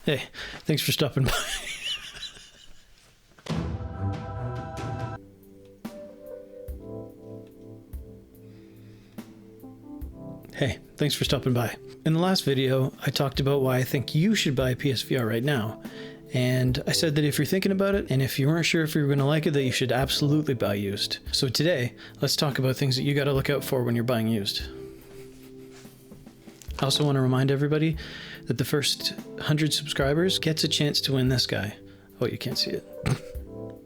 Hey, thanks for stopping by. Hey, thanks for stopping by. In the last video, I talked about why I think you should buy a PSVR right now. And I said that if you're thinking about it, and if you weren't sure if you were going to like it, that you should absolutely buy used. So today, let's talk about things that you got to look out for when you're buying used. I also want to remind everybody that the first 100 subscribers gets a chance to win this guy. Oh, you can't see it.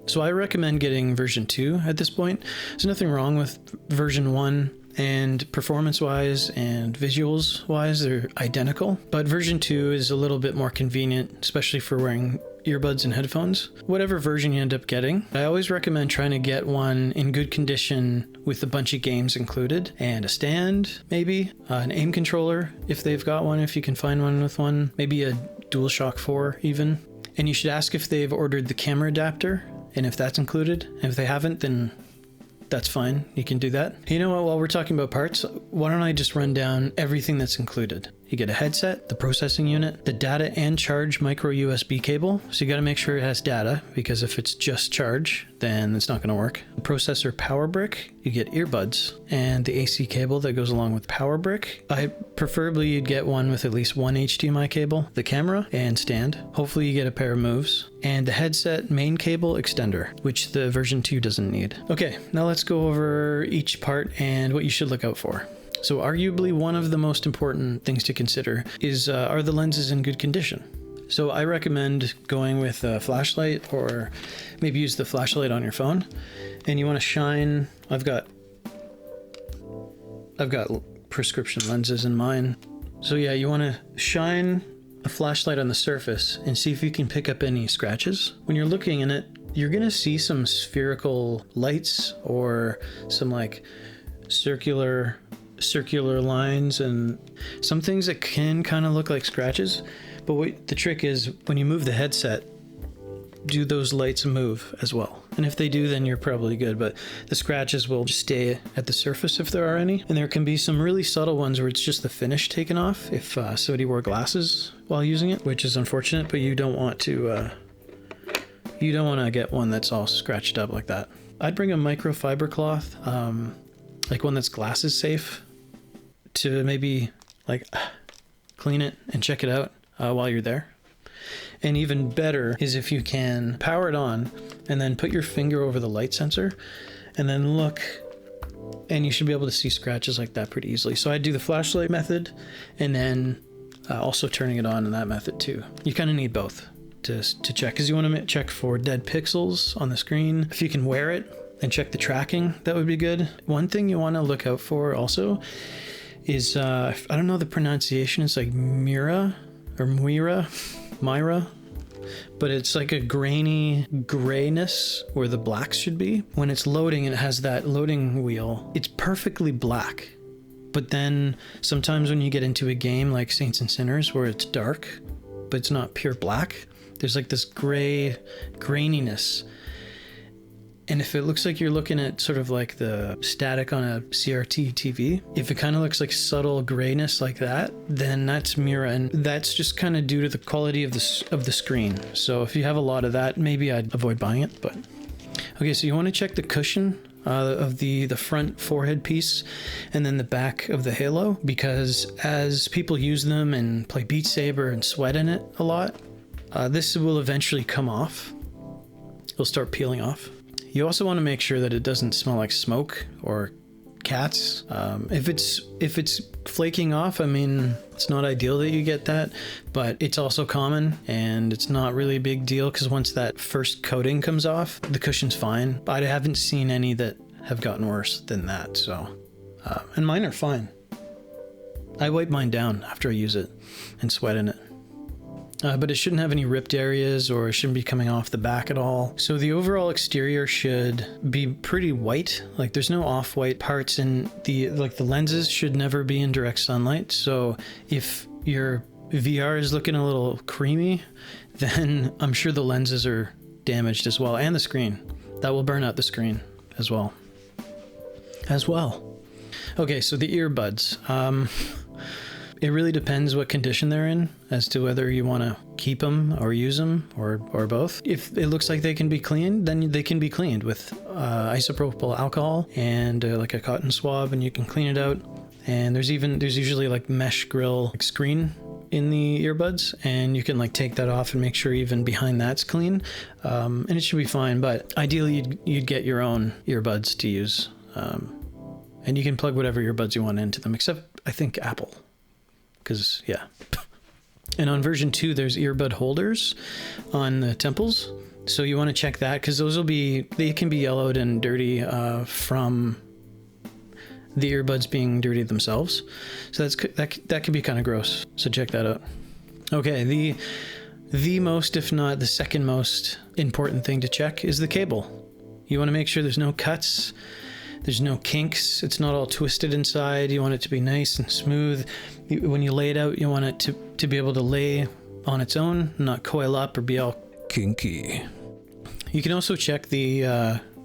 So I recommend getting version 2 at this point. There's nothing wrong with version 1, and performance-wise and visuals-wise, they're identical. But version 2 is a little bit more convenient, especially for wearing earbuds and headphones. Whatever version you end up getting, I always recommend trying to get one in good condition with a bunch of games included, and a stand, maybe, an aim controller if they've got one, if you can find one with one, maybe a DualShock 4 even. And you should ask if they've ordered the camera adapter, and if that's included. And if they haven't, then that's fine. You can do that. You know what? While we're talking about parts, why don't I just run down everything that's included? You get a headset, the processing unit, the data and charge micro USB cable. So you got to make sure it has data, because if it's just charge, then it's not going to work. The processor power brick, you get earbuds, and the AC cable that goes along with power brick. Preferably you'd get one with at least one HDMI cable, the camera and stand. Hopefully you get a pair of moves, and the headset main cable extender, which the version 2 doesn't need. Okay, now let's go over each part and what you should look out for. So arguably one of the most important things to consider is, are the lenses in good condition? So I recommend going with a flashlight, or maybe use the flashlight on your phone. And you want to shine, I've got prescription lenses in mine. So yeah, you want to shine a flashlight on the surface and see if you can pick up any scratches. When you're looking in it, you're going to see some spherical lights, or some like circular lines, and some things that can kind of look like scratches. But the trick is, when you move the headset, do those lights move as well? And if they do, then you're probably good, but the scratches will just stay at the surface if there are any. And there can be some really subtle ones where it's just the finish taken off if somebody wore glasses while using it, which is unfortunate, but you don't want to get one that's all scratched up like that. I'd bring a microfiber cloth, like one that's glasses safe, to maybe like clean it and check it out while you're there. And even better is if you can power it on and then put your finger over the light sensor and then look, and you should be able to see scratches like that pretty easily. So I do the flashlight method, and then also turning it on in that method too. You kind of need both to check, because you want to check for dead pixels on the screen. If you can wear it and check the tracking, that would be good. One thing you want to look out for also is, I don't know the pronunciation, it's like Myra, but it's like a grainy grayness where the blacks should be. When it's loading, it has that loading wheel. It's perfectly black, but then sometimes when you get into a game like Saints and Sinners where it's dark, but it's not pure black, there's like this graininess. And if it looks like you're looking at sort of like the static on a CRT TV, if it kind of looks like subtle grayness like that, then that's Mira, and that's just kind of due to the quality of the screen. So if you have a lot of that, maybe I'd avoid buying it. But okay, so you want to check the cushion of the front forehead piece, and then the back of the halo, because as people use them and play Beat Saber and sweat in it a lot, this will eventually come off. It'll start peeling off. You also want to make sure that it doesn't smell like smoke or cats. If it's flaking off, I mean, it's not ideal that you get that, but it's also common, and it's not really a big deal, because once that first coating comes off, the cushion's fine. But I haven't seen any that have gotten worse than that, so. And mine are fine. I wipe mine down after I use it and sweat in it. But it shouldn't have any ripped areas, or it shouldn't be coming off the back at all. So the overall exterior should be pretty white. Like there's no off-white parts, and the lenses should never be in direct sunlight. So if your VR is looking a little creamy, then I'm sure the lenses are damaged as well, and the screen. That will burn out the screen as well. Okay, so the earbuds. It really depends what condition they're in as to whether you want to keep them or use them or both. If it looks like they can be cleaned, then they can be cleaned with isopropyl alcohol and like a cotton swab, and you can clean it out. And there's usually like mesh grill like screen in the earbuds, and you can like take that off and make sure even behind that's clean, and it should be fine. But ideally you'd get your own earbuds to use, and you can plug whatever earbuds you want into them, except I think Apple, because yeah. And on version 2 there's earbud holders on the temples, so you want to check that, because they can be yellowed and dirty from the earbuds being dirty themselves. So that could be kind of gross. So check that out. Okay, the most, if not the second most important thing to check is the cable. You want to make sure there's no cuts, there's no kinks, it's not all twisted inside. You want it to be nice and smooth. When you lay it out, you want it to be able to lay on its own, not coil up or be all kinky. You can also check the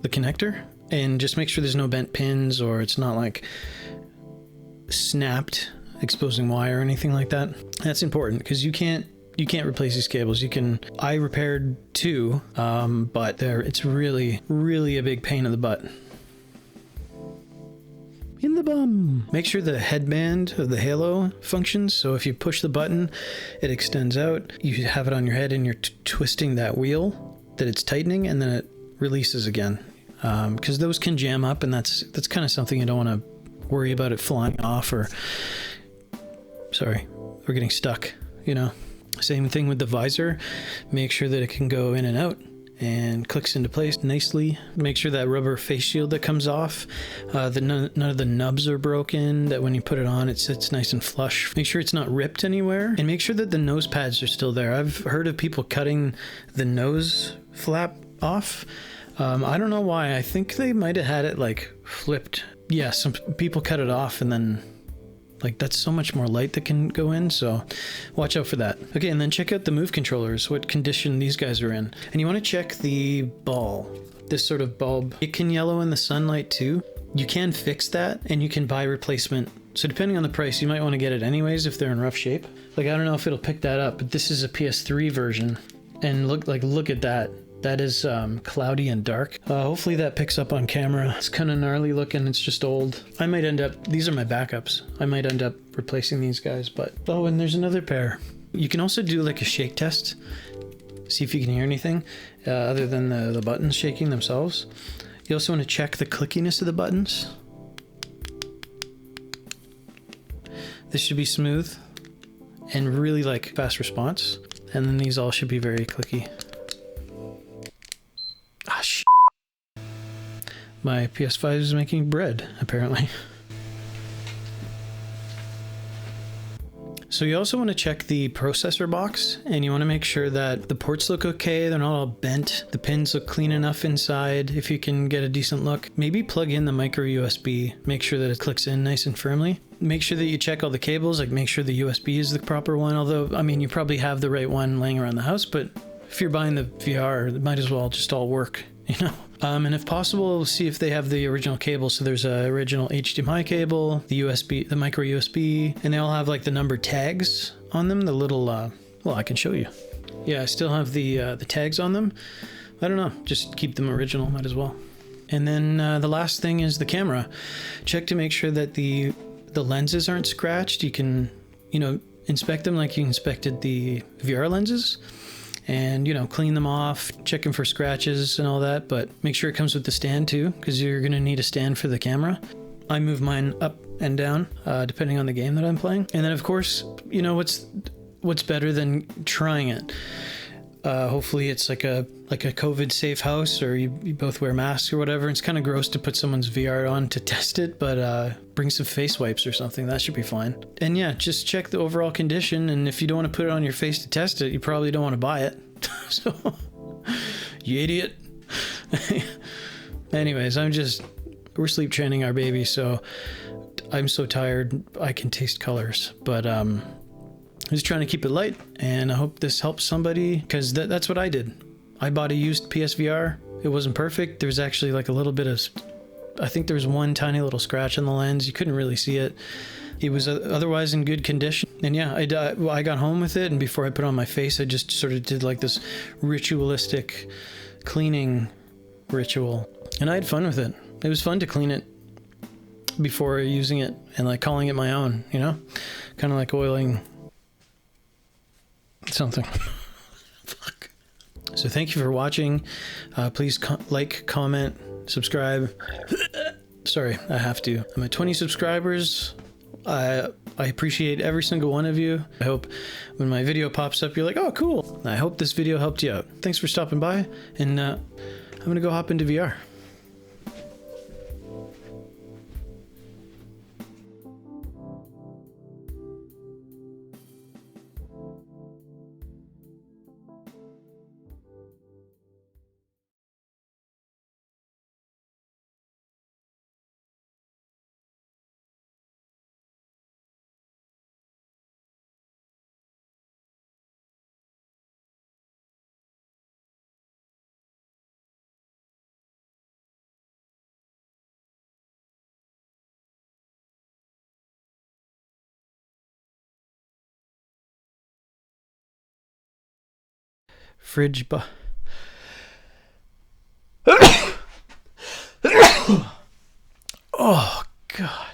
connector and just make sure there's no bent pins, or it's not like snapped exposing wire or anything like that. That's important, because you can't replace these cables. I repaired 2, but it's really a big pain in the butt. In the bum. Make sure the headband of the halo functions, so if you push the button it extends out. You have it on your head and you're twisting that wheel that it's tightening, and then it releases again. Because those can jam up, and that's kind of something you don't want to worry about it flying off or getting stuck, you know. Same thing with the visor. Make sure that it can go in and out and clicks into place nicely. Make sure that rubber face shield that comes off, none of the nubs are broken, that when you put it on it sits nice and flush. Make sure it's not ripped anywhere, and make sure that the nose pads are still there. I've heard of people cutting the nose flap off. I don't know why. I think they might have had it like flipped. Yeah, some people cut it off, and then like that's so much more light that can go in, so watch out for that. Okay, and then check out the Move controllers, what condition these guys are in. And you want to check the ball, this sort of bulb. It can yellow in the sunlight too. You can fix that, and you can buy replacement. So depending on the price, you might want to get it anyways if they're in rough shape. Like, I don't know if it'll pick that up, but this is a PS3 version, and look at that. That is cloudy and dark. Hopefully that picks up on camera. It's kind of gnarly looking. It's just old. I might end up, these are my backups. I might end up replacing these guys, but, oh, and there's another pair. You can also do like a shake test. See if you can hear anything other than the buttons shaking themselves. You also want to check the clickiness of the buttons. This should be smooth and really like fast response. And then these all should be very clicky. Ah, shit. My PS5 is making bread, apparently. So you also want to check the processor box, and you want to make sure that the ports look okay, they're not all bent, the pins look clean enough inside, if you can get a decent look. Maybe plug in the micro USB, make sure that it clicks in nice and firmly. Make sure that you check all the cables, like make sure the USB is the proper one, although, I mean, you probably have the right one laying around the house, but if you're buying the VR, it might as well just all work, you know? And if possible, see if they have the original cable. So there's a original HDMI cable, the USB, the micro USB, and they all have like the number tags on them. The little, well, I can show you. Yeah, I still have the tags on them. I don't know, just keep them original, might as well. And then the last thing is the camera. Check to make sure that the lenses aren't scratched. You can, you know, inspect them like you inspected the VR lenses. And, you know, clean them off, check them for scratches and all that, but make sure it comes with the stand too, because you're going to need a stand for the camera. I move mine up and down, depending on the game that I'm playing. And then, of course, you know, what's better than trying it? Hopefully it's like a COVID safe house, or you both wear masks or whatever. It's kind of gross to put someone's VR on to test it, but bring some face wipes or something. That should be fine. And yeah, just check the overall condition. And if you don't want to put it on your face to test it, you probably don't want to buy it. So, you idiot. Anyways, we're sleep training our baby, so I'm so tired I can taste colors. But I'm just trying to keep it light, and I hope this helps somebody, because that's what I did. I bought a used PSVR. It wasn't perfect. There was actually like a little bit of I think there was one tiny little scratch on the lens. You couldn't really see it. It was otherwise in good condition. And yeah, I got home with it, and before I put it on my face, I just sort of did like this ritualistic cleaning ritual. And I had fun with it. It was fun to clean it before using it and like calling it my own, you know? Kind of like oiling something. Fuck. So thank you for watching. Please like, comment, subscribe. Sorry, I have to. I'm at 20 subscribers. I appreciate every single one of you. I hope when my video pops up, you're like, oh, cool. I hope this video helped you out. Thanks for stopping by, and I'm gonna go hop into VR. Fridge oh, God.